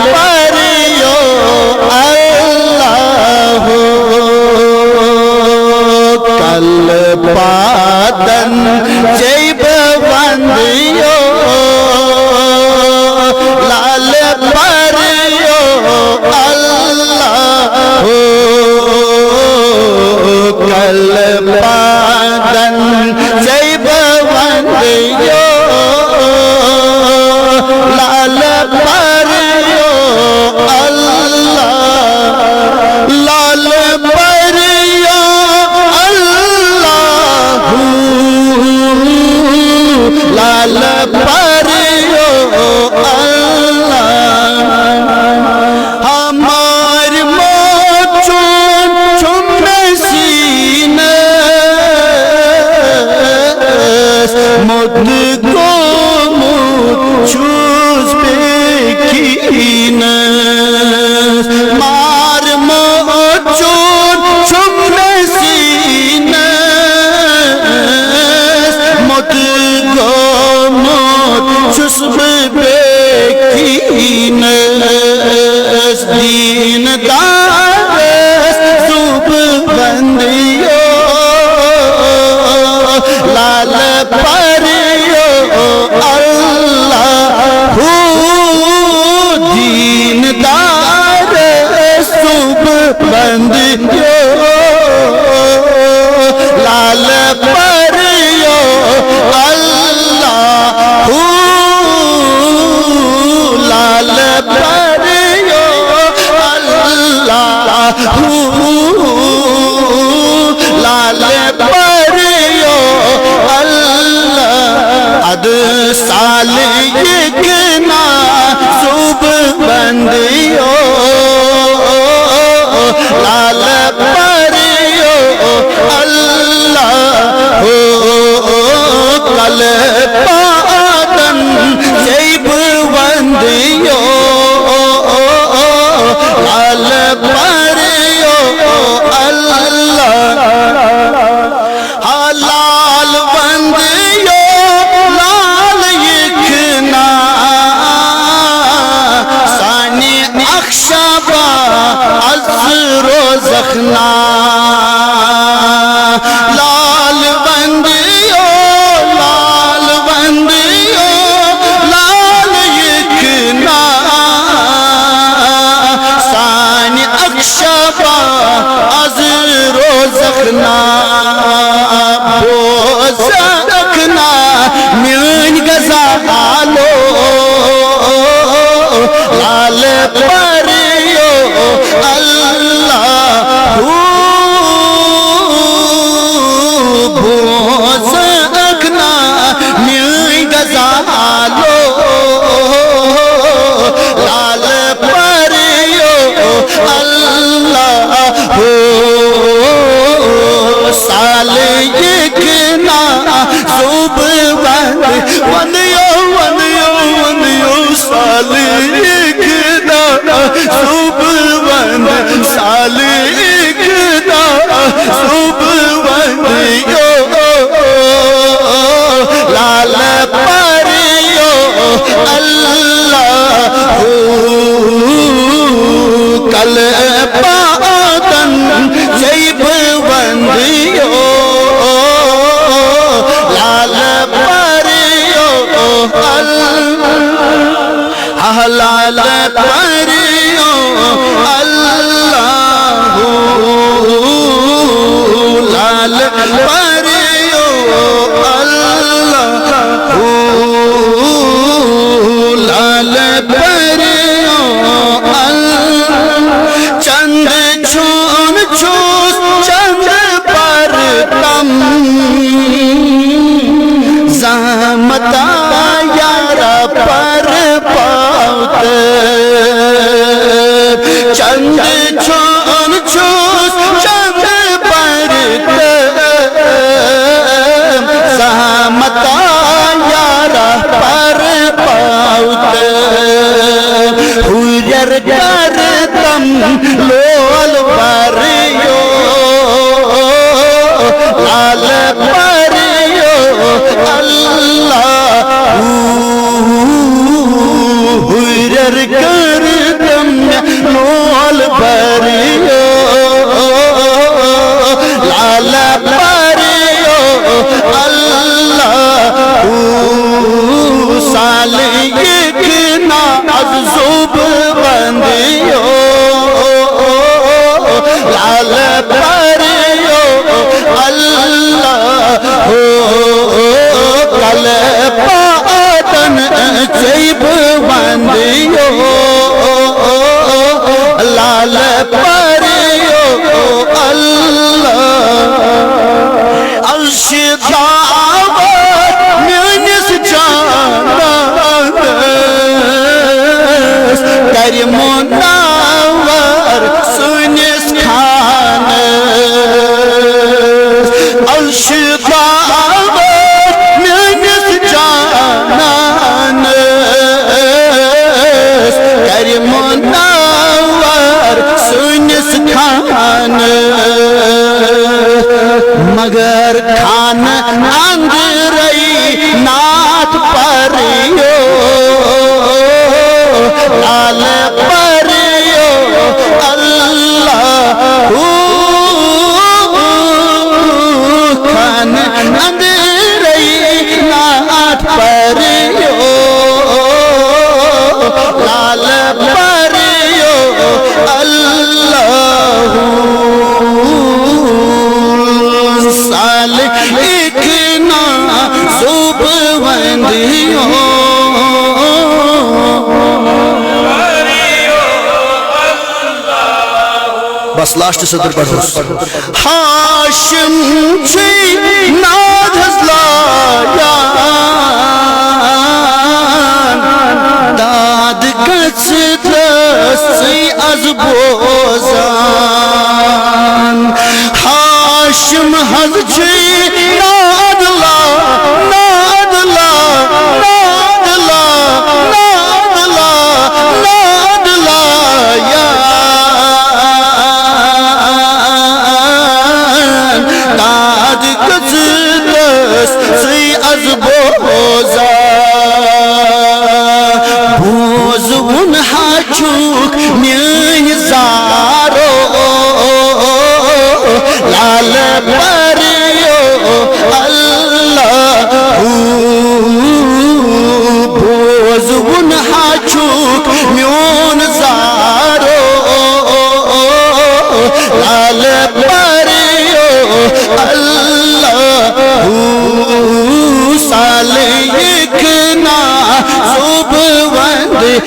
پریو اللہ کل پادن جیب بندیو لال پریو اللہ کل پادن جیب بندیو لال پریو اللہ لال پریو اللہ لال پریو اللہ ہمار موچون چم سینس مد کو موچوز بکینس مار موچون چم سینس مد کو موچوز بکینس دین دارس زوب بندیو لال پریو اللہ دین دارس زوب بندیو لال پریو اللہ لال پریو اللہ لال پریو اللہ اد سال یکنا صوب بندیو لال پریو اللہ کل پادن جیب بندیو لال پریو اللہ لال بندیو لال یکنا سانی اخشبا عذر و زخنا لال بندیو لال بندیو لال یکنا سانی اخشبا عذر و زخنا بوزکنا من گزالو لال پریو اللہ بوزکنا من گزالو لال پریو اللہ سال یکنا صوب بندیو بندیو بندیو سال یکنا صوب بند سال یکنا صوب بندیو لال پریو اللہ کل پادن جیب بندیو لال پریو اللہ لال پریو اللہ لال پریو اللہ لال پریو اللہ چند چون چوس چند پر کم زحمتا یارا پر پاوت چند چون چوس چند پر کم زحمتا یارا پر پاوت ہویر کردم لول پریو لال پریو اللہ بندیوں بس لاسٹ صدر پڑھو ہاشم چی ناد ہزلایا داد کچ دستی از بوزان ہاشم حض چی ناد لا ناد لا ناد لا ناد لا ناد لا یا داد کچ دستی از بوزان بوزون حاچوک میان زارو لال پریو اللہ بوزون حاچوک میان زارو لال پریو اللہ سال ایک نا صبح وند